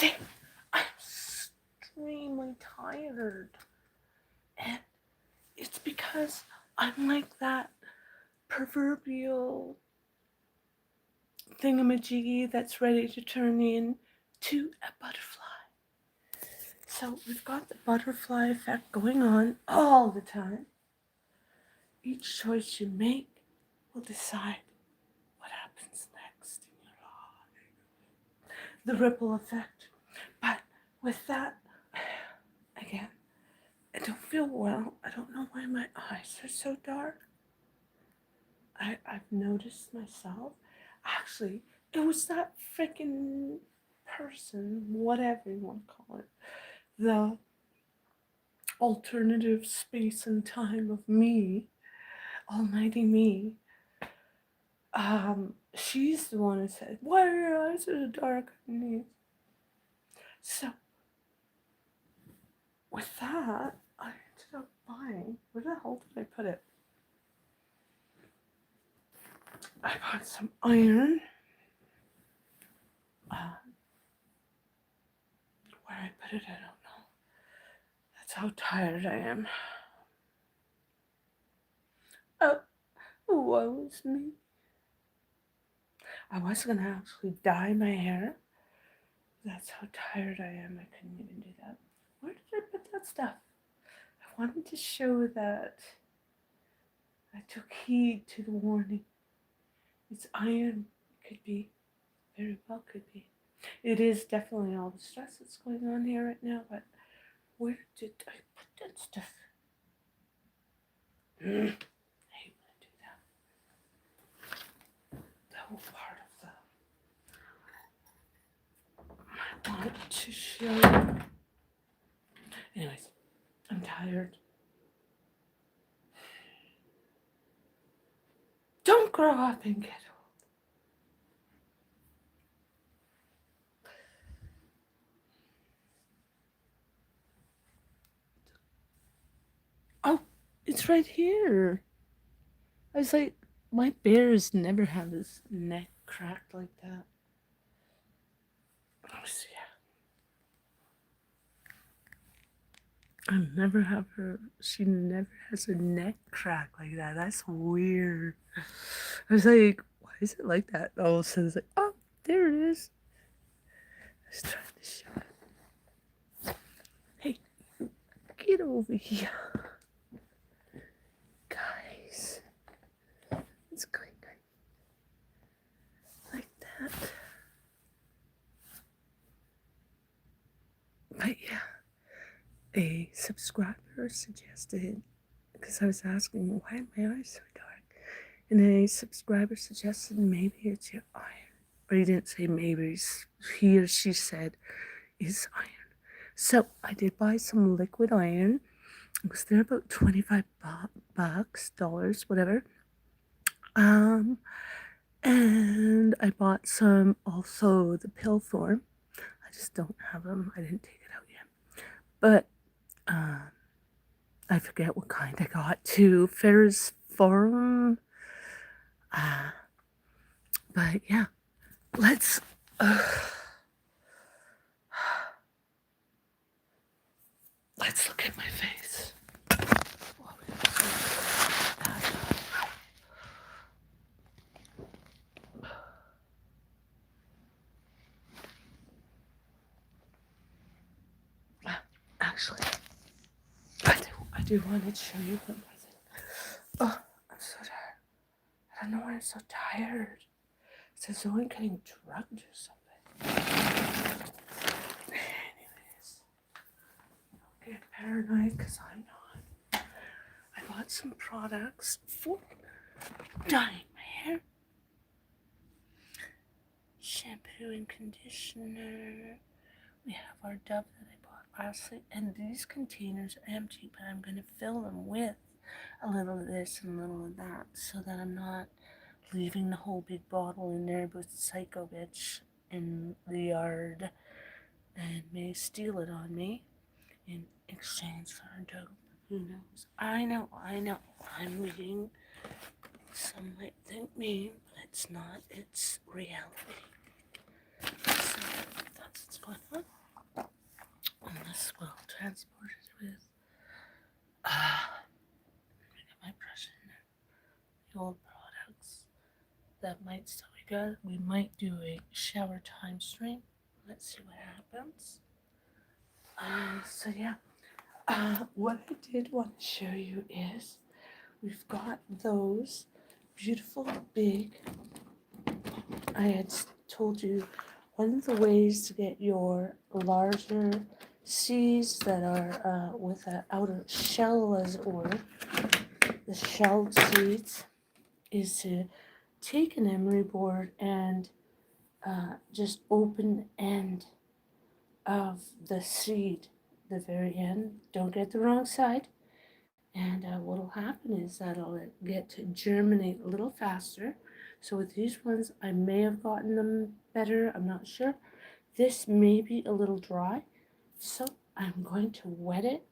today I'm extremely tired. And it's because I'm like that proverbial thingamajiggy that's ready to turn into a butterfly. So we've got the butterfly effect going on all the time. Each choice you make will decide what happens next in your life. The ripple effect. But with that, again, I don't feel well. I don't know why my eyes are so dark. I've noticed myself. Actually, it was that freaking person, whatever you want to call it, the alternative space and time of me, almighty me. She's the one who said, "Why are your eyes so dark?" So, with that, I ended up buying. Where the hell did I put it? I bought some iron. Where I put it, I don't know. That's how tired I am. Oh, woe is me. I was gonna actually dye my hair. That's how tired I am. I couldn't even do that. Where did I put that stuff? I wanted to show that I took heed to the warning. It's iron. It could be. Very well could be. It is definitely all the stress that's going on here right now, but where did I put that stuff? I hate when I do that. The whole part of the I want to show you. Anyways, I'm tired. Don't grow up and get old. Oh, it's right here. I was like, my bears never have his neck cracked like that. Let me see. I never have her. She never has her neck crack like that. That's weird. I was like, why is it like that? All of a sudden, it's like, oh, there it is. I was trying to show it. Hey, get over here, guys. It's going like that. But yeah, a subscriber suggested, because I was asking, why are my eyes so dark? And a subscriber suggested maybe it's your iron. Or he didn't say maybe, he or she said is iron. So I did buy some liquid iron. It was there about 25 bucks, dollars, whatever. And I bought some also the pill form. I just don't have them. I didn't take it out yet. But I forget what kind I got too. Ferris Forum. But yeah, let's let's look at my face. Actually, I do want to show you one more thing. Oh, I'm so tired. I don't know why I'm so tired. It's as though I'm getting drugged or something. Anyways, don't get paranoid because I'm not. I bought some products for dyeing my hair. Shampoo and conditioner. We have our Dove that I bought lastly, and these containers are empty, but I'm going to fill them with a little of this and a little of that so that I'm not leaving the whole big bottle in there with psycho bitch in the yard and may steal it on me in exchange for a dope. Who knows? I know. I'm reading. Some might think me, but it's not. It's reality. So that's what's going on. transport it with I got my brush in there. The old products. That might still be good. We might do a shower time stream. Let's see what happens. So yeah, what I did want to show you is we've got those beautiful big. I had told you one of the ways to get your larger seeds that are with an outer shell, as it were, the shelled seeds, is to take an emery board and just open the end of the seed, the very end. Don't get the wrong side. And what will happen is that it'll get to germinate a little faster. So with these ones, I may have gotten them better. I'm not sure. This may be a little dry. So I'm going to wet it,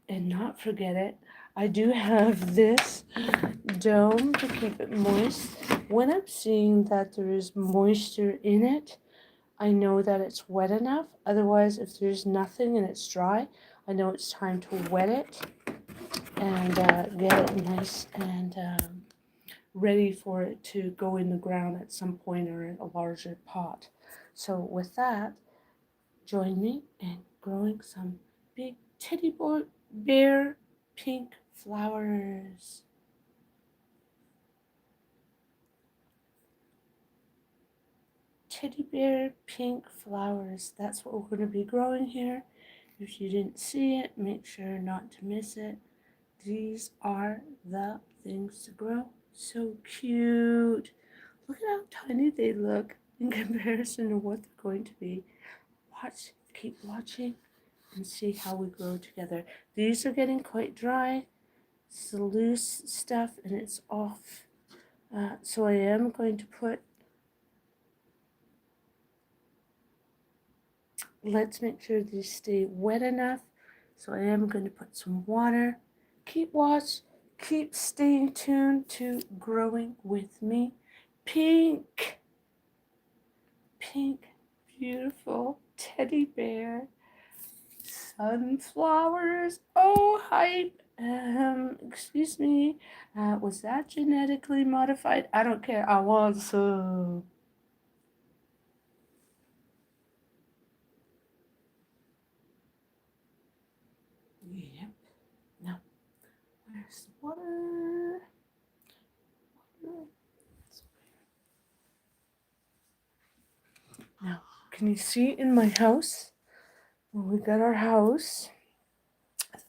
and not forget it. I do have this dome to keep it moist. When I'm seeing that there is moisture in it, I know that it's wet enough. Otherwise, if there's nothing and it's dry, I know it's time to wet it and get it nice and ready for it to go in the ground at some point or in a larger pot. So with that, join me in growing some big teddy bear pink flowers. Teddy bear pink flowers. That's what we're going to be growing here. If you didn't see it, make sure not to miss it. These are the things to grow. So cute. Look at how tiny they look in comparison to what they're going to be. Watch, keep watching and see how we grow together. These are getting quite dry. It's the loose stuff and it's off. So I am going to put, let's make sure these stay wet enough. So I am going to put some water. Keep watch, keep staying tuned to growing with me. Pink, pink, beautiful teddy bear. Sunflowers. Oh, hype. Excuse me. Was that genetically modified? I don't care. I want some. Yep. Now, where's the water? Now, can you see in my house? When we got our house,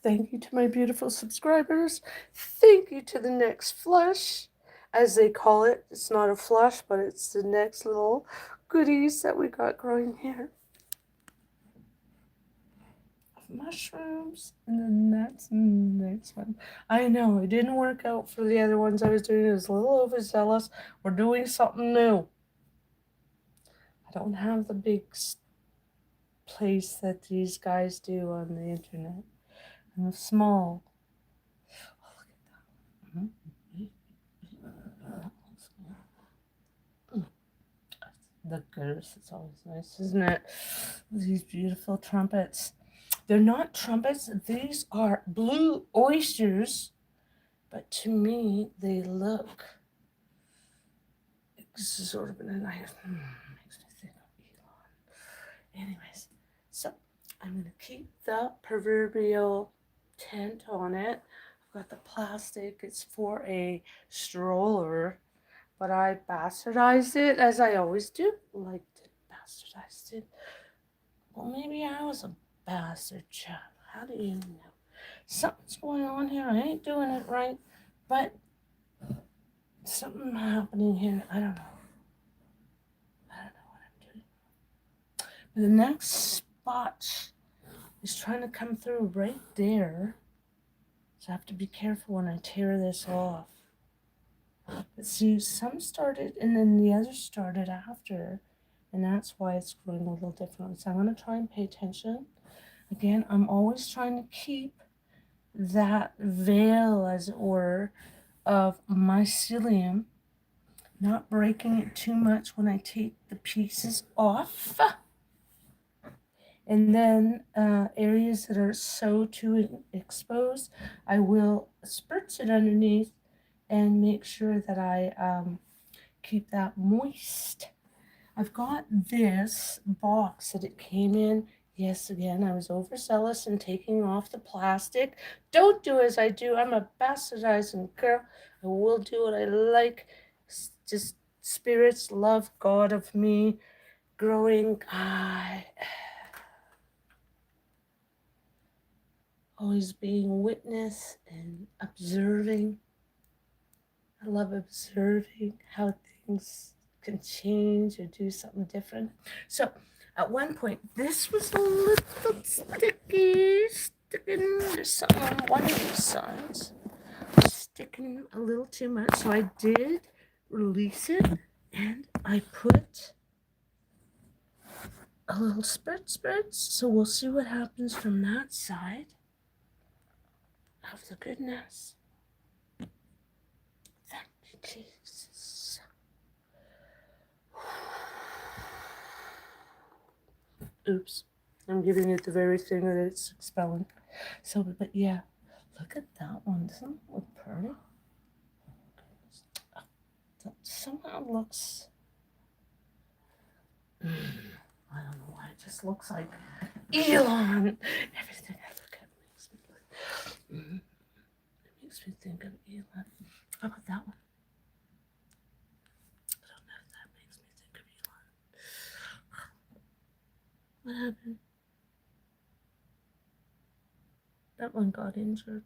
thank you to my beautiful subscribers. Thank you to the next flush, as they call it. It's not a flush, but it's the next little goodies that we got growing here. Mushrooms, and then that's the next one. I know, it didn't work out for the other ones I was doing. It was a little overzealous. We're doing something new. I don't have the big place that these guys do on the internet. I'm small. Oh, look at that. The goose, it's always nice, isn't it? These beautiful trumpets. They're not trumpets, these are blue oysters, but to me, they look exorbitant. Makes me think of Elon. Anyways, so I'm going to keep the proverbial tent on it. I've got the plastic, it's for a stroller, but I bastardized it as I always do. Bastardized it. Well, maybe I was a bastard chap. How do you know? Something's going on here. I ain't doing it right, but something happening here. I don't know. I don't know what I'm doing. But the next spot is trying to come through right there. So I have to be careful when I tear this off. But see, some started and then the others started after. And that's why it's growing a little differently. So I'm going to try and pay attention. Again, I'm always trying to keep that veil, as it were, of mycelium, not breaking it too much when I take the pieces off. And then areas that are so too exposed, I will spritz it underneath and make sure that I keep that moist. I've got this box that it came in. Yes, again, I was overzealous in taking off the plastic. Don't do as I do. I'm a bastardizing girl. I will do what I like. Just spirits, love, God of me, growing. Always being witness and observing. I love observing how things can change or do something different. So at one point, this was a little sticking. There's something on one of these sides, sticking a little too much. So I did release it and I put a little spritz. So we'll see what happens from that side of the goodness. Thank you, Jesus. Oops. I'm giving it the very thing that it's expelling. So, but yeah, look at that one. Doesn't it look pretty? That somehow looks. I don't know why. It just looks like Elon. Everything I look at makes me look. It makes me think of Elon. How about that one? I don't know if that makes me think of Elon. What happened? That one got injured.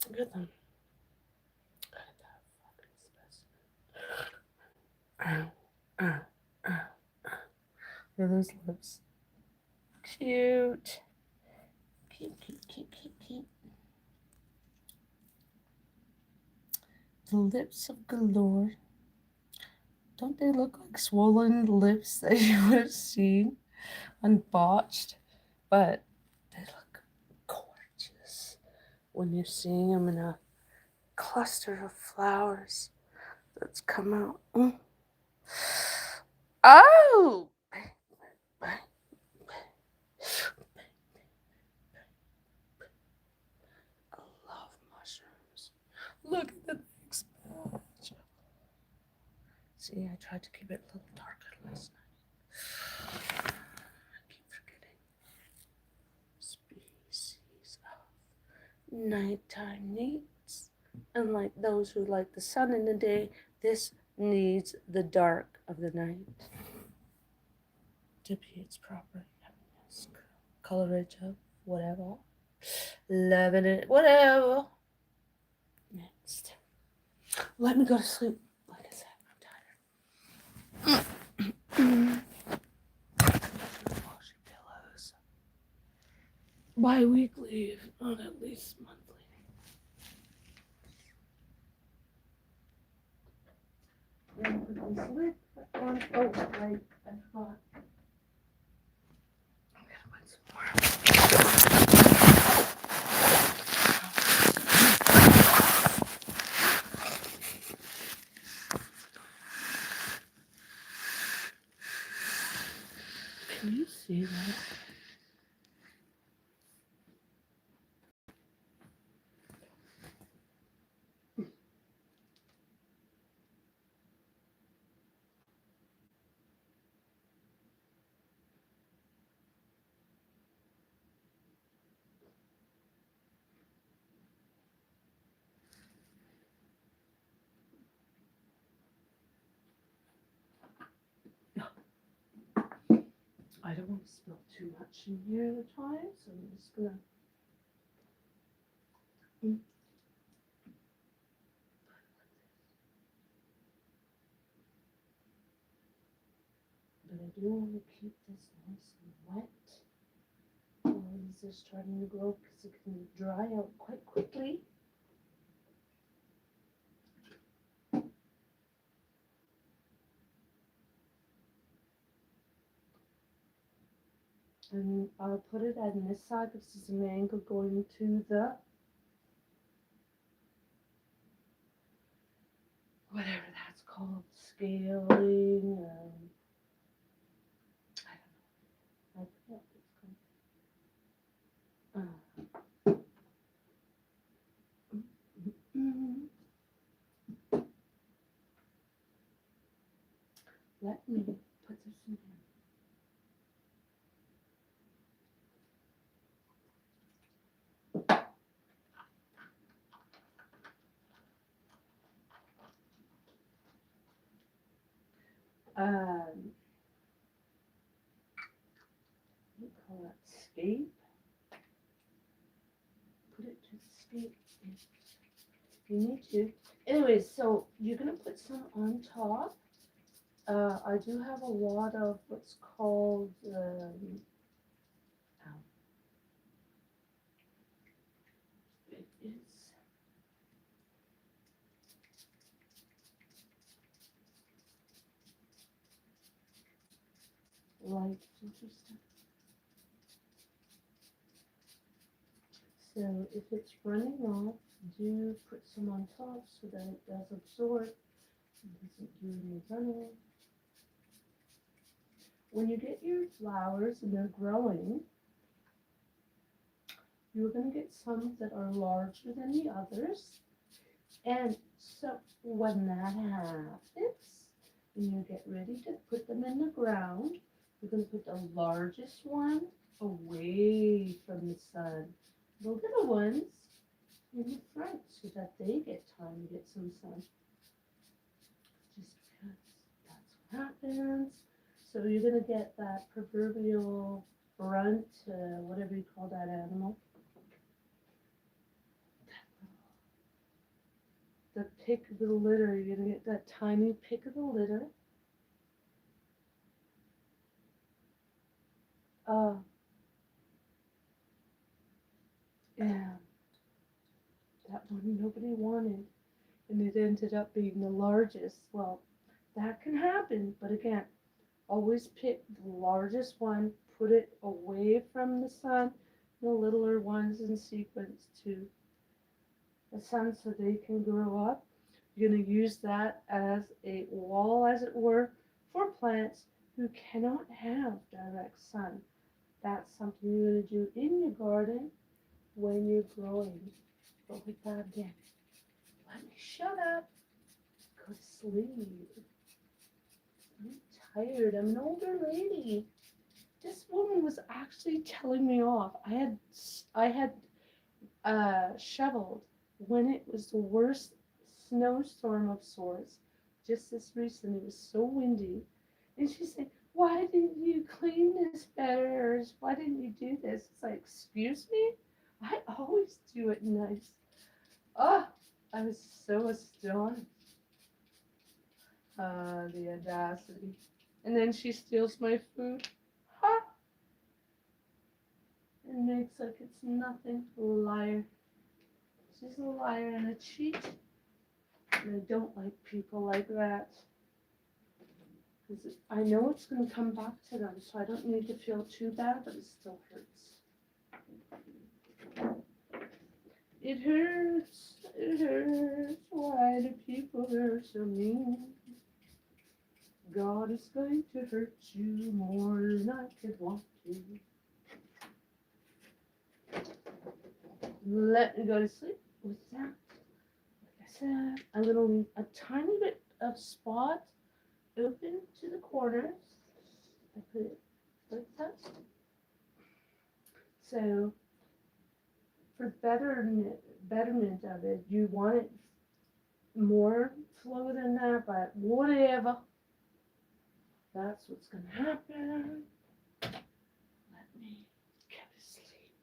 Look at them. Look at that fucking specimen. Look at those lips. Cute. Cute. The lips of galore. Don't they look like swollen lips that you would have seen unbotched? But they look gorgeous when you're seeing them in a cluster of flowers that's come out. Oh! I love mushrooms. Look at the big splash. See, I tried to keep it a little darker last night. I keep forgetting. Species of nighttime needs. Unlike those who like the sun in the day, this needs the dark of the night. To be its proper happiness, courage of whatever. Loving it, whatever. Next. Let me go to sleep. Like I said, I'm tired. Washing pillows. Bi-weekly, if not at least monthly. And put this lid on. Oh, right, I forgot. I'm gonna put some more. Can you see that? I don't want to spill too much in here at a time, so I'm just gonna. But I do want to keep this nice and wet while these are starting to grow because it can dry out quite quickly. And I'll put it on this side because there's an angle going to the called scaling. I don't know. I forget what it's called. Mm, Let me put this in here. What do you call that? Scape? Put it to scape. You need to. Anyways, so you're gonna put some on top. I do have a lot of what's called ow, it is light filter stuff. So if it's running off, do put some on top so that it does absorb. It doesn't do any running. When you get your flowers and they're growing, you're going to get some that are larger than the others. And so when that happens, when you get ready to put them in the ground, you're going to put the largest one away from the sun. The little ones in the front so that they get time to get some sun. Just because that's what happens. So you're going to get that proverbial brunt, whatever you call that animal. The pick of the litter. You're going to get that tiny pick of the litter. And that one nobody wanted. And it ended up being the largest. Well, that can happen. But again, always pick the largest one. Put it away from the sun. The littler ones in sequence to the sun so they can grow up. You're going to use that as a wall, as it were, for plants who cannot have direct sun. That's something you're going to do in your garden when you're growing. But with that again, let me shut up. Go to sleep. I'm tired. I'm an older lady. This woman was actually telling me off. I had shoveled when it was the worst snowstorm of sorts. Just this recent, it was so windy, and she said, "Why didn't you clean this better? Or why didn't you do this?" It's like, excuse me, I always do it nice. Oh, I was so astonished. The audacity. And then she steals my food. Ha! And makes like it's nothing. Liar. She's a liar and a cheat. And I don't like people like that. Because I know it's going to come back to them, so I don't need to feel too bad, but it still hurts. It hurts. It hurts. Why do people hurt so mean? God is going to hurt you more than I could want to. Let me go to sleep with that. Like I said, I'm going to leave a tiny bit of spot open to the corners. I put it like that. So for betterment of it, you want it more flow than that, but whatever. That's what's going to happen. Let me go to sleep.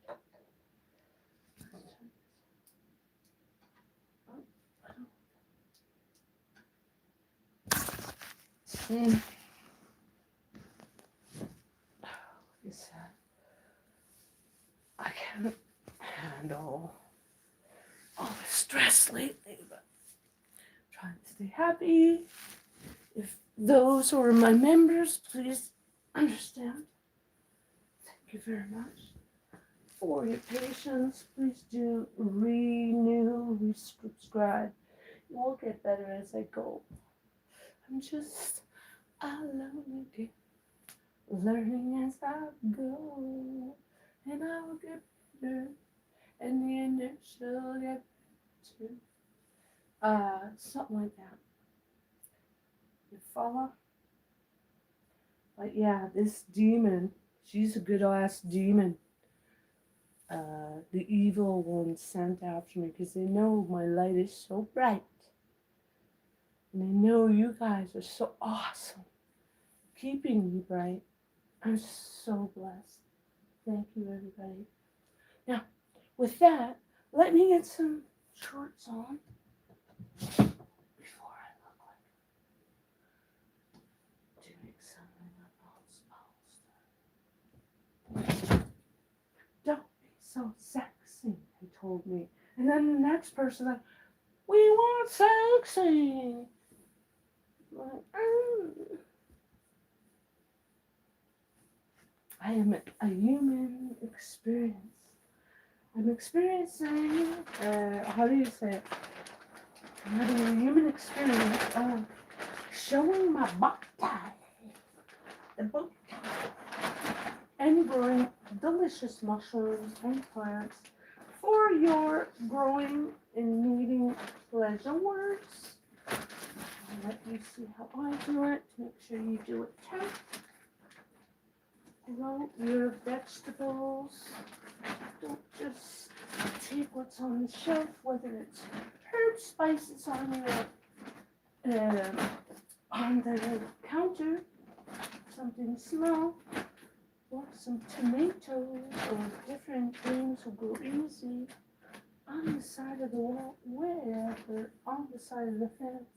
Like I said, I can't handle all the stress lately, but I'm trying to stay happy. If those who are my members, please understand. Thank you very much for your patience. Please do renew, resubscribe. It will get better as I go. I'm just a lonely kid, learning as I go, and I'll get better, and the end she'll get to. Something like that. You follow? But yeah, this demon, she's a good ass demon. The evil one sent after me because they know my light is so bright. And they know you guys are so awesome, keeping me bright. I'm so blessed. Thank you, everybody. Now, with that, let me get some shorts on before I look like doing something I'm not supposed to. Don't be so sexy, they told me. And then the next person, like, we want sexy. Like, I am a human experience. I'm experiencing, how do you say it? I'm having a human experience of showing my body, the book, and growing delicious mushrooms and plants for your growing and needing pleasures. I'll let you see how I do it to make sure you do it too. Grow your vegetables. Don't just take what's on the shelf, whether it's herbs, spices on the counter, something small, or some tomatoes or different things will go easy on the side of the wall, wherever on the side of the fence.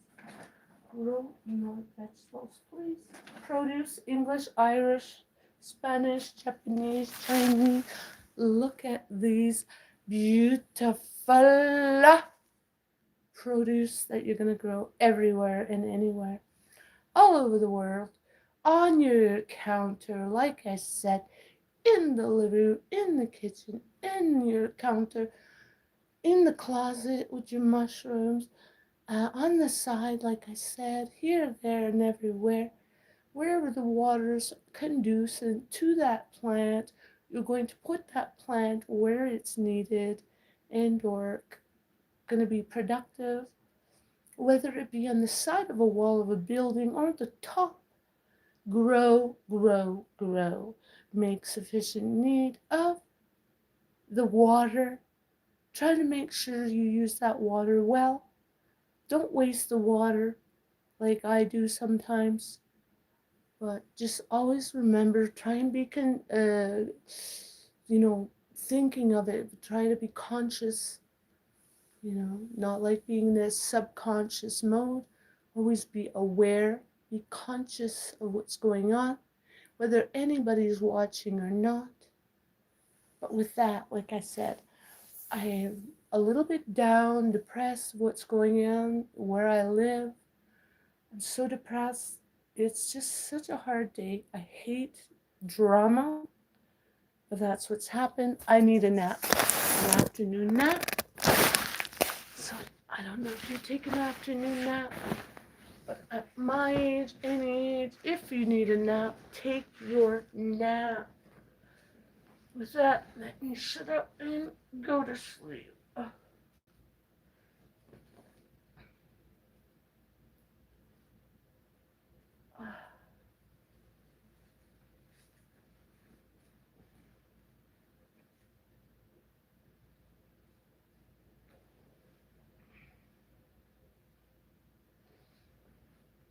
Grow your vegetables, please. Produce, English, Irish, Spanish, Japanese, Chinese. Look at these beautiful produce that you're going to grow everywhere and anywhere, all over the world, on your counter, like I said, in the living room, in the kitchen, in your counter, in the closet with your mushrooms, on the side, like I said, here, there, and everywhere. Wherever the water's conducive to that plant, you're going to put that plant where it's needed and or going to be productive, whether it be on the side of a wall of a building or at the top. Grow, grow, grow. Make sufficient need of the water. Try to make sure you use that water well. Don't waste the water like I do sometimes. But just always remember, try and be, thinking of it. Try to be conscious, not like being in this subconscious mode. Always be aware, be conscious of what's going on, whether anybody's watching or not. But with that, like I said, I am a little bit down, depressed, what's going on, where I live. I'm so depressed. It's just such a hard day. I hate drama, but that's what's happened. I need a nap, an afternoon nap. So I don't know if you take an afternoon nap, but at my age, any age, if you need a nap, take your nap. With that, let me shut up and go to sleep.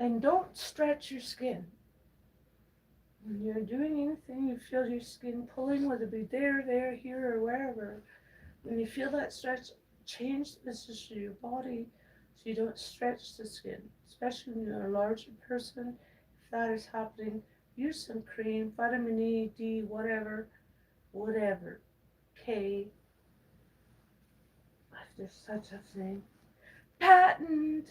And don't stretch your skin. When you're doing anything, you feel your skin pulling, whether it be there, here, or wherever. When you feel that stretch, change the position of your body so you don't stretch the skin, especially when you're a larger person. If that is happening, use some cream, vitamin E, D, whatever, K, if there's such a thing. Patent!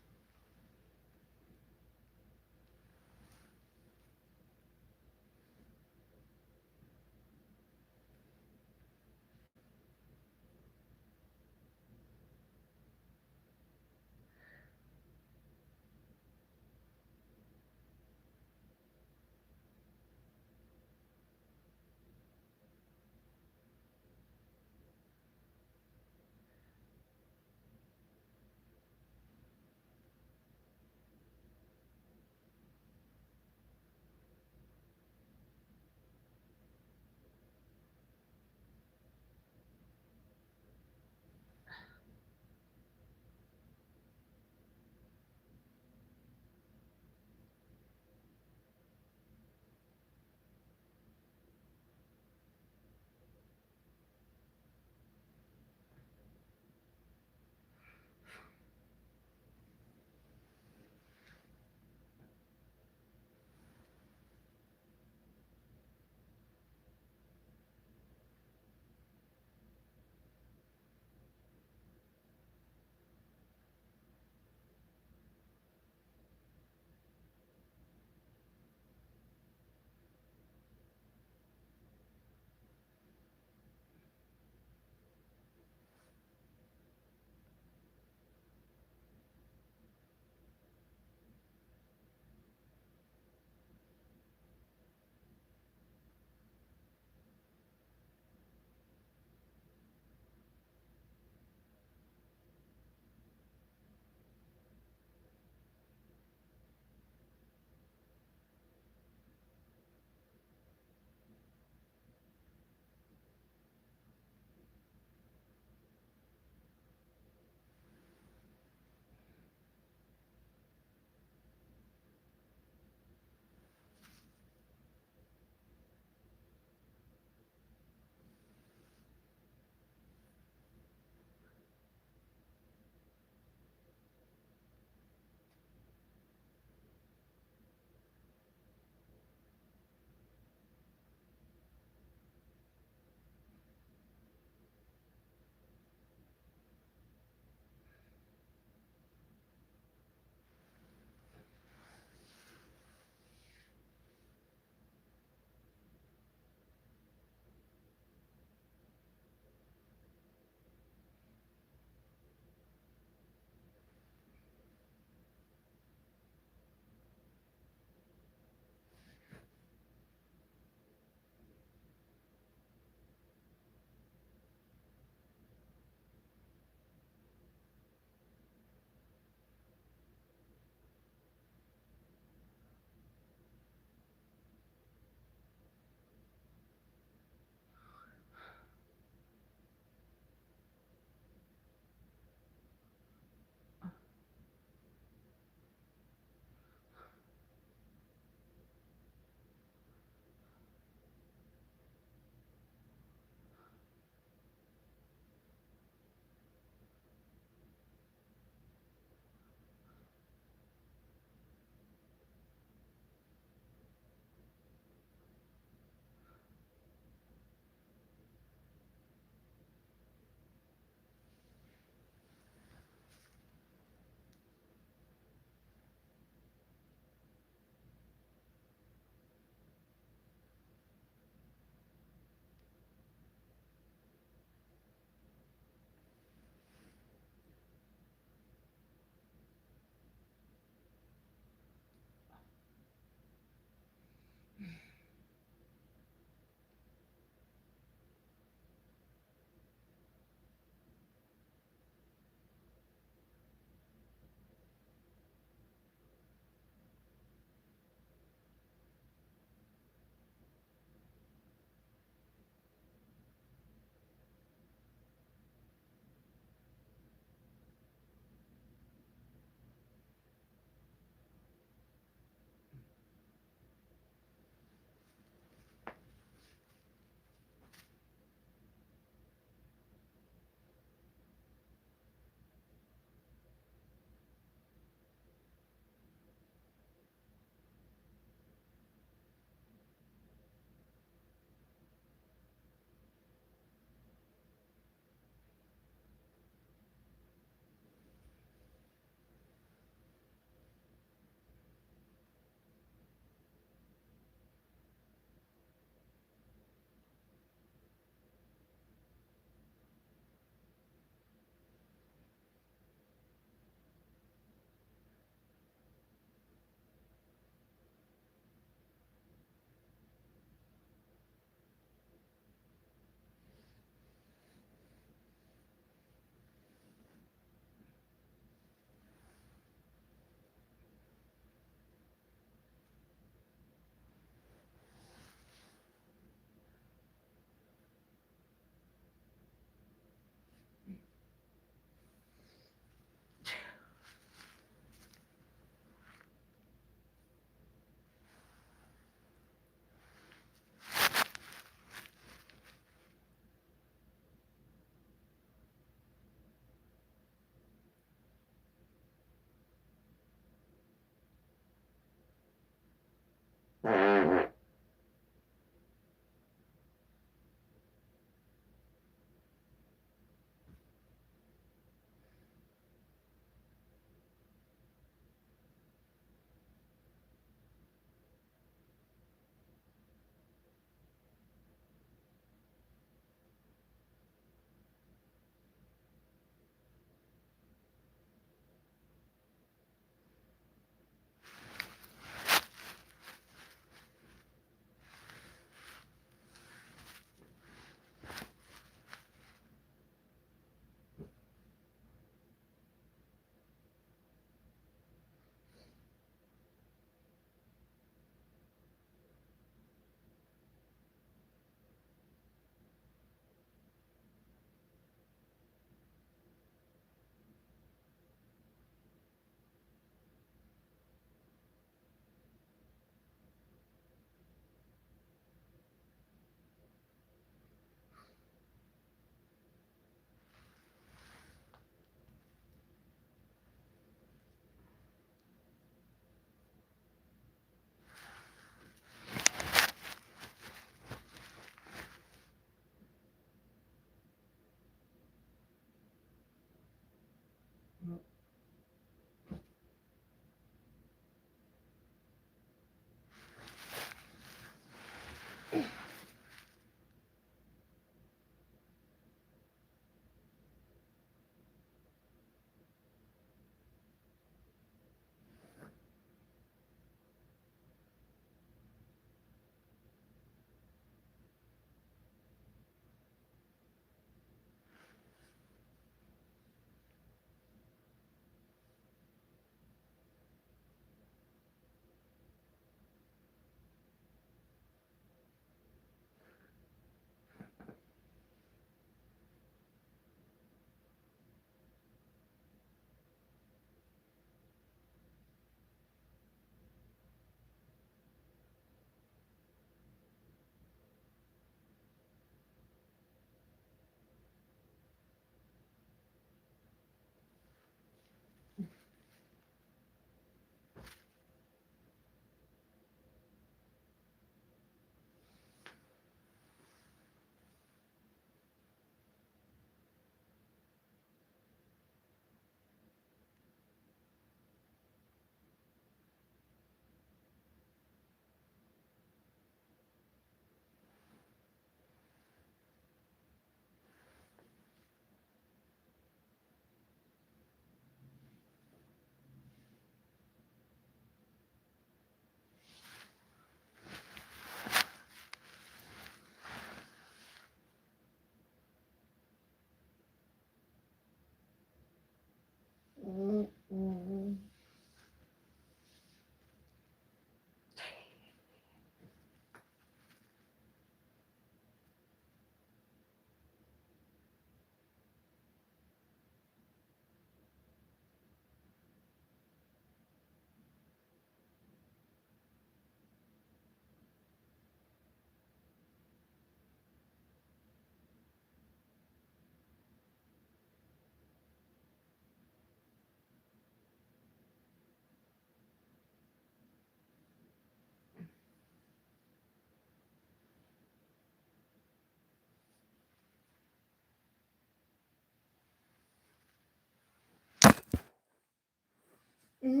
Mm.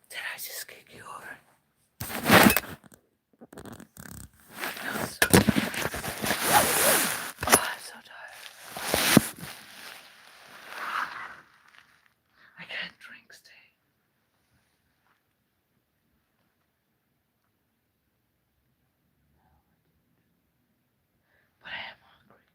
Did I just kick you over? I'm so oh, I'm so tired. I can't drink today. But I am hungry.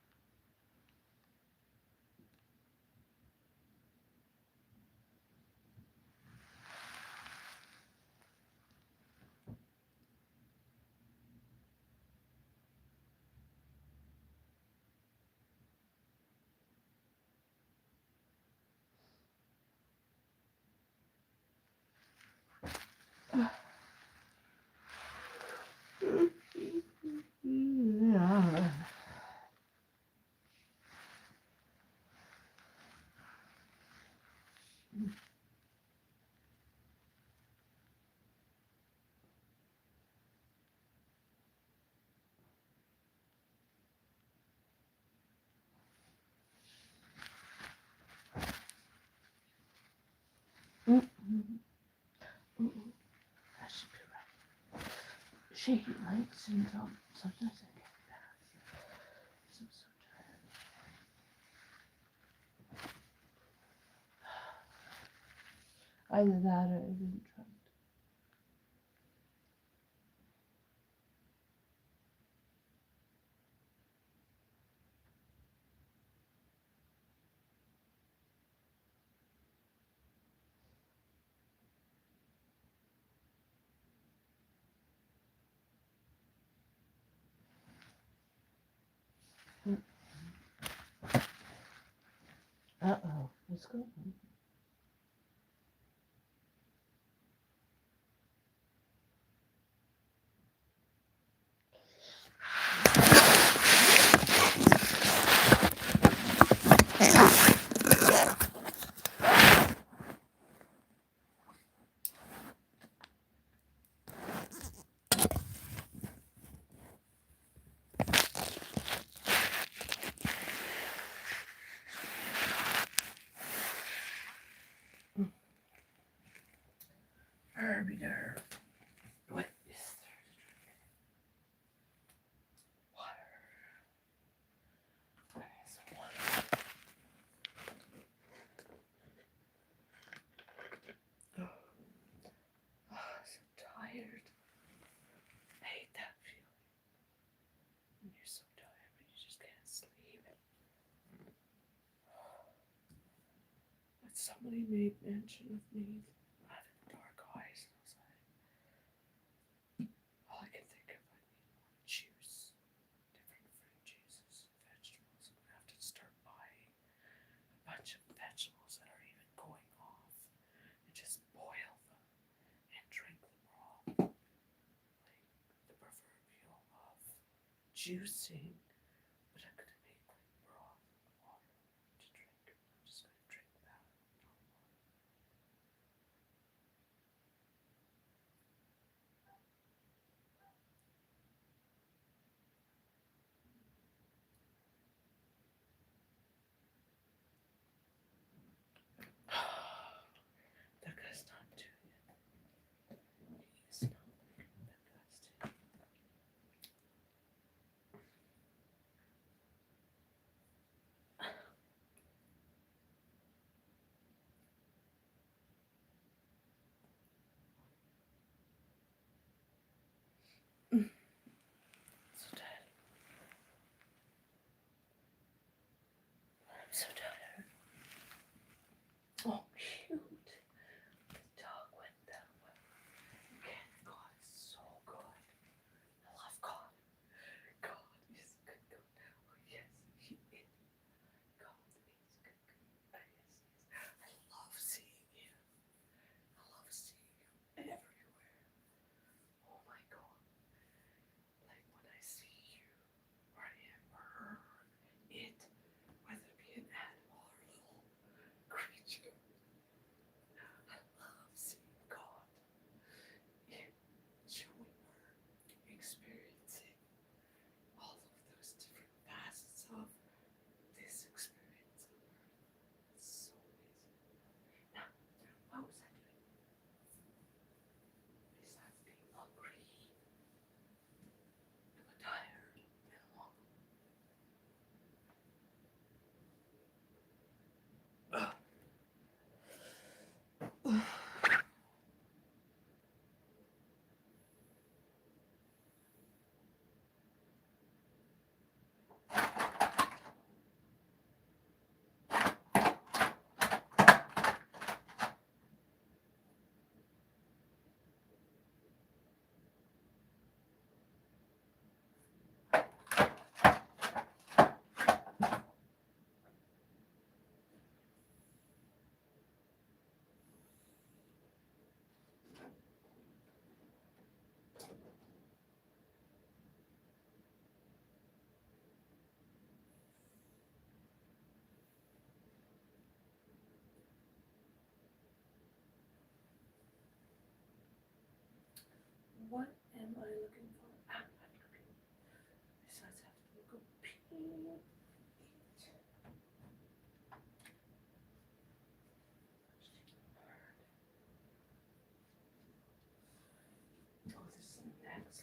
Yeah. Mm-mm. Mm-mm. That should be right. Shaky leg syndrome. Sometimes I get that. I'm so tired. Either that or I didn't try. Uh-oh. Let's go. Herbie there. What is there to drink? Water. What is water? Oh, I'm so tired. I hate that feeling. When you're so tired, but you just can't sleep. But somebody made mention of me having dark eyes, and I was like, all I can think of, I need more juice, different fruit juices, vegetables. I'm gonna have to start buying a bunch of vegetables that are even going off and just boil them and drink them raw. Like the proverbial of juicing, but I'm gonna make like broth water to drink. I'm just gonna drink that. That guy's not doing it. He's not looking that guy's doing it.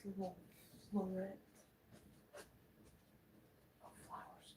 little floret of flowers.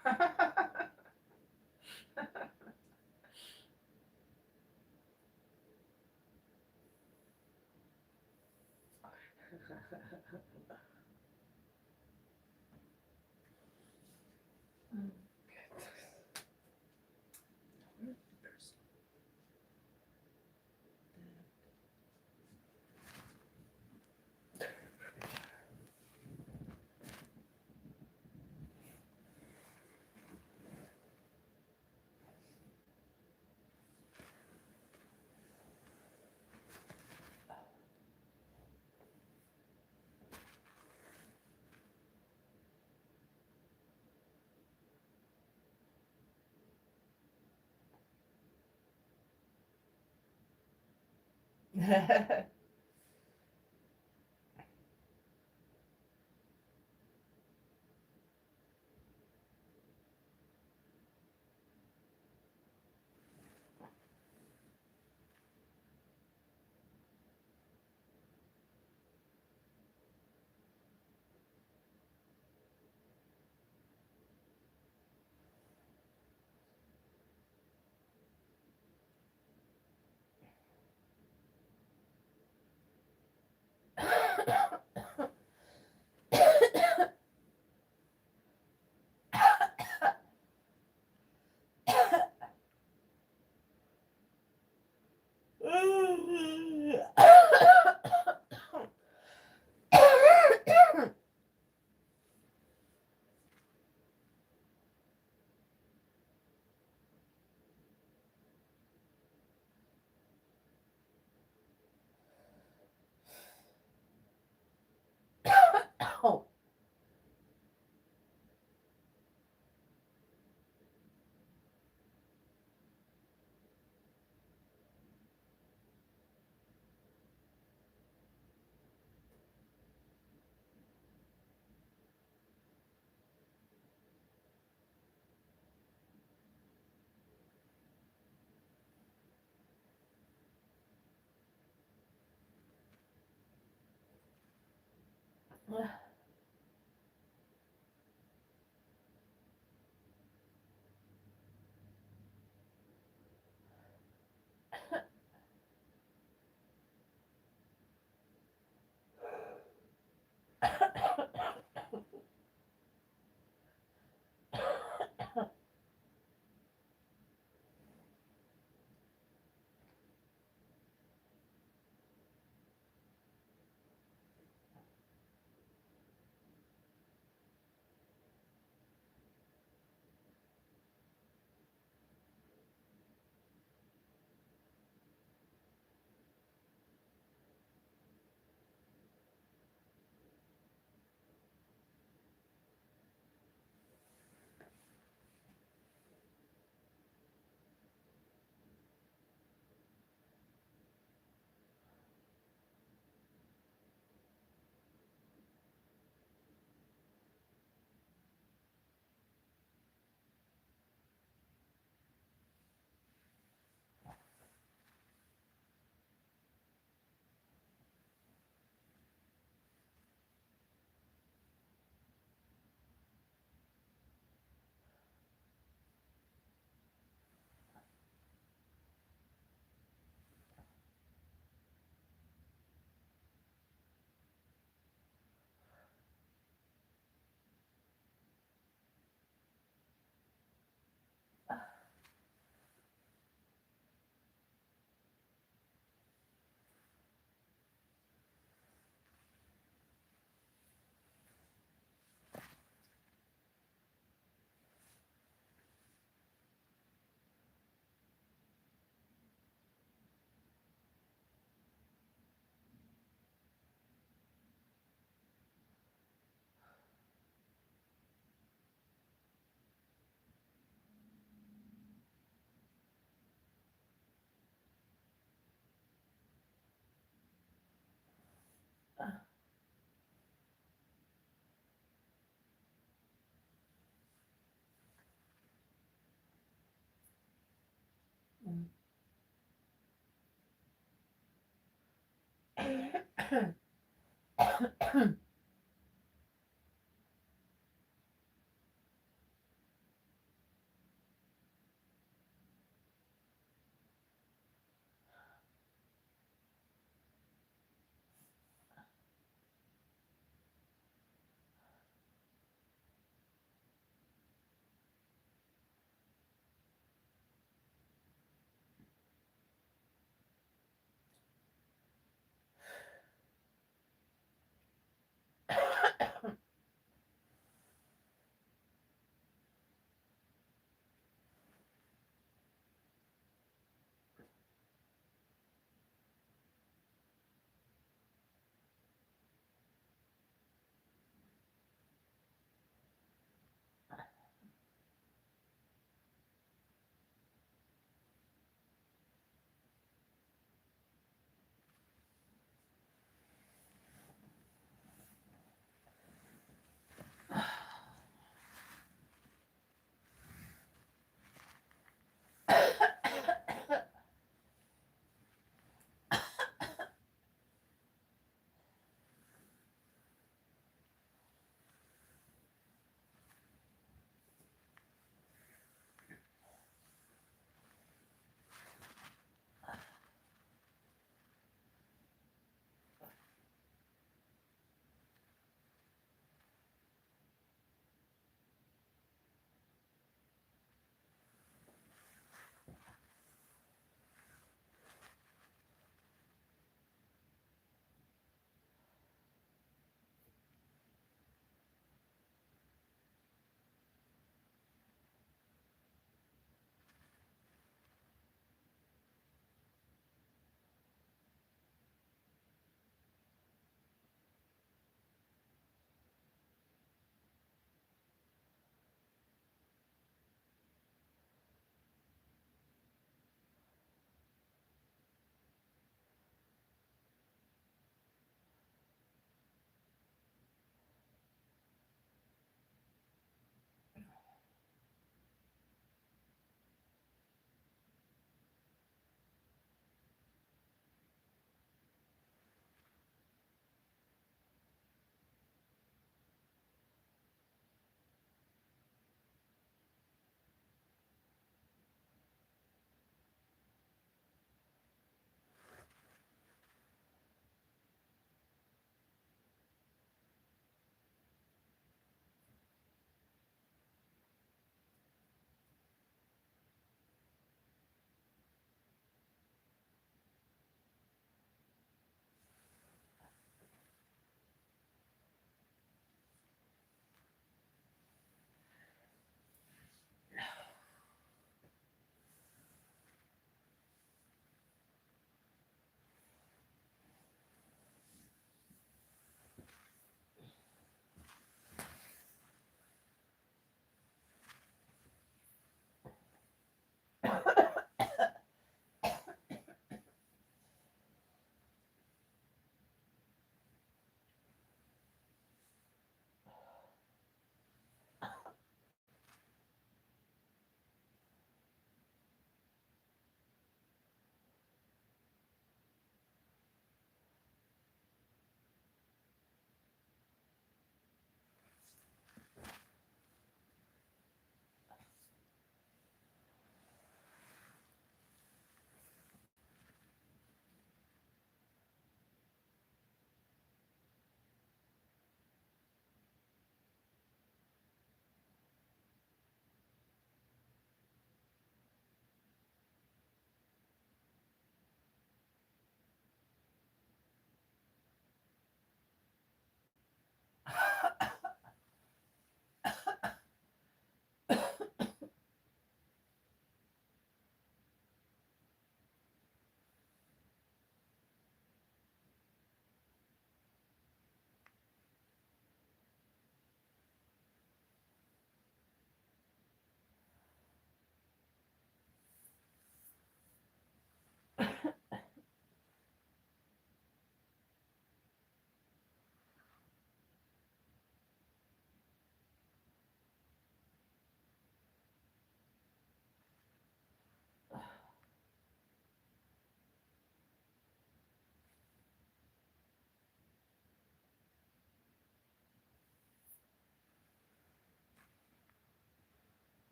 Oh.